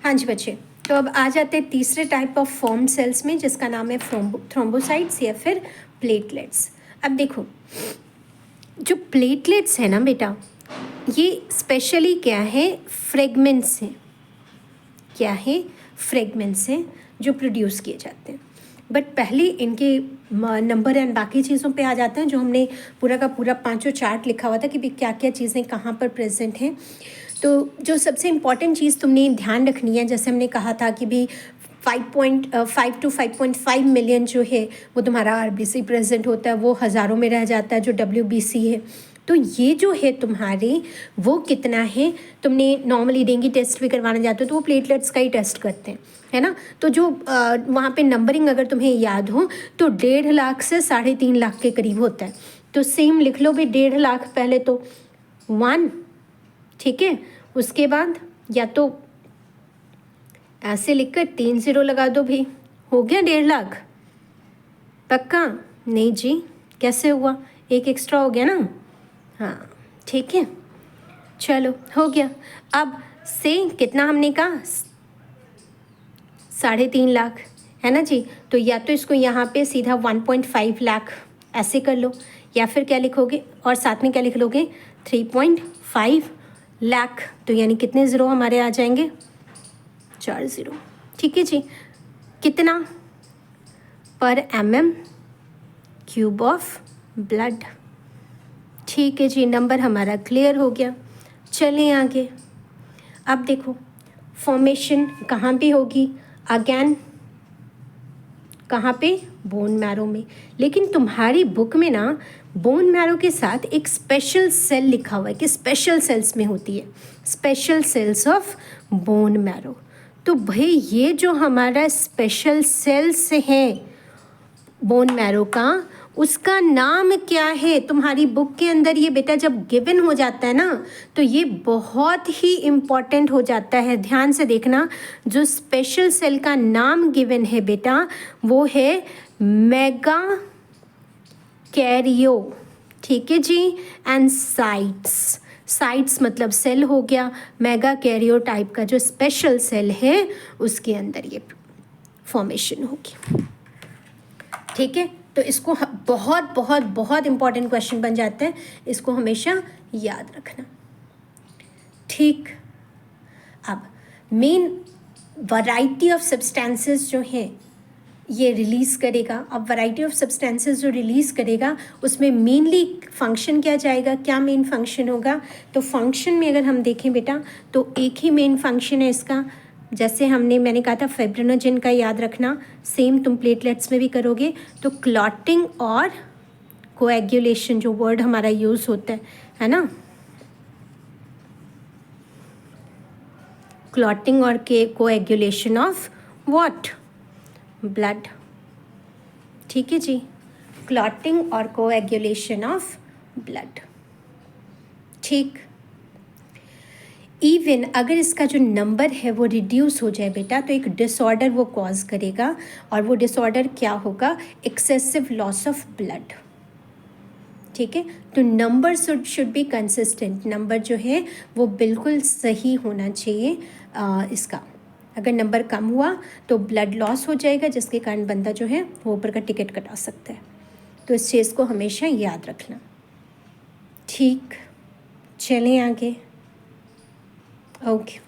हाँ जी बच्चे, तो अब आ जाते हैं तीसरे टाइप ऑफ फॉर्म सेल्स में, जिसका नाम है थ्रोम्बोसाइट्स या फिर प्लेटलेट्स। अब देखो, जो प्लेटलेट्स है ना बेटा, ये स्पेशली क्या है, फ्रेगमेंट्स हैं। क्या है? फ्रेगमेंट्स हैं जो प्रोड्यूस किए जाते हैं। बट पहले इनके नंबर एंड बाकी चीज़ों पे आ जाते हैं, जो हमने पूरा का पूरा पांचों चार्ट लिखा हुआ था कि भाई क्या क्या चीज़ें कहाँ पर प्रेजेंट हैं। तो जो सबसे इम्पॉर्टेंट चीज़ तुमने ध्यान रखनी है, जैसे हमने कहा था कि भी 5.5 to 5.5 मिलियन जो है वो तुम्हारा आरबीसी प्रेजेंट होता है, वो हज़ारों में रह जाता है जो डब्ल्यूबीसी है। तो ये जो है तुम्हारे, वो कितना है, तुमने नॉर्मली डेंगू टेस्ट भी करवाने जाते हो तो वो प्लेटलेट्स का ही टेस्ट करते हैं, है ना। तो जो वहाँ पे नंबरिंग अगर तुम्हें याद हो तो 1.5 लाख से 3.5 लाख के करीब होता है। तो सेम लिख लो भाई, 1.5 लाख पहले तो 1, ठीक है, उसके बाद या तो ऐसे लिखकर 3 0 लगा दो भाई, हो गया 1.5 लाख। पक्का? नहीं जी, कैसे हुआ, एक एक्स्ट्रा हो गया ना। हाँ ठीक है, चलो हो गया। अब से कितना हमने कहा, 3.5 लाख, है ना जी। तो या तो इसको यहाँ पे सीधा 1.5 लाख ऐसे कर लो, या फिर क्या लिखोगे, और साथ में क्या लिख लोगे, 3.5 लाख। तो यानी कितने ज़ीरो हमारे आ जाएंगे, 4 ज़ीरो। ठीक है जी। कितना, पर mm³ ऑफ ब्लड। ठीक है जी, नंबर हमारा क्लियर हो गया। चलें आगे। अब देखो, फॉर्मेशन कहाँ पे होगी, अगेन कहाँ पे, बोन मैरो में। लेकिन तुम्हारी बुक में ना बोन मैरो के साथ एक स्पेशल सेल लिखा हुआ है कि स्पेशल सेल्स में होती है, special cells of bone marrow. तो भाई ये जो हमारा स्पेशल सेल्स है बोन मैरो का, उसका नाम क्या है तुम्हारी बुक के अंदर। ये बेटा जब गिवन हो जाता है ना तो ये बहुत ही इम्पॉर्टेंट हो जाता है, ध्यान से देखना। जो स्पेशल सेल का नाम गिवन है बेटा वो है मेगा कैरियो, ठीक है जी। एंड साइट्स, साइट्स मतलब सेल हो गया, मेगा कैरियो टाइप का जो स्पेशल सेल है उसके अंदर ये फॉर्मेशन होगी। ठीक है, तो इसको बहुत बहुत बहुत इंपॉर्टेंट क्वेश्चन बन जाते हैं, इसको हमेशा याद रखना। ठीक, अब मेन वैरायटी ऑफ सब्सटेंसेस जो हैं ये रिलीज़ करेगा। अब वैरायटी ऑफ सब्सटेंसेस जो रिलीज़ करेगा उसमें मेनली फंक्शन क्या जाएगा, क्या मेन फंक्शन होगा। तो फंक्शन में अगर हम देखें बेटा तो एक ही मेन फंक्शन है इसका, जैसे मैंने कहा था फाइब्रिनोजेन का याद रखना, सेम तुम प्लेटलेट्स में भी करोगे। तो क्लॉटिंग और कोएगुलेशन जो वर्ड हमारा यूज़ होता है ना, क्लॉटिंग और कोएगुलेशन ऑफ व्हाट, ब्लड। ठीक है जी, क्लॉटिंग और कोएगुलेशन ऑफ ब्लड। ठीक, इवन अगर इसका जो नंबर है वो रिड्यूस हो जाए बेटा तो एक डिसऑर्डर वो कॉज करेगा, और वो डिसऑर्डर क्या होगा, एक्सेसिव लॉस ऑफ ब्लड। ठीक है, तो number should be consistent, number जो है वो बिल्कुल सही होना चाहिए। इसका अगर नंबर कम हुआ तो ब्लड लॉस हो जाएगा, जिसके कारण बंदा जो है वो ऊपर का टिकट कटा सकता है। तो इस चीज़ को हमेशा याद रखना। ठीक, चलें आगे। ओके।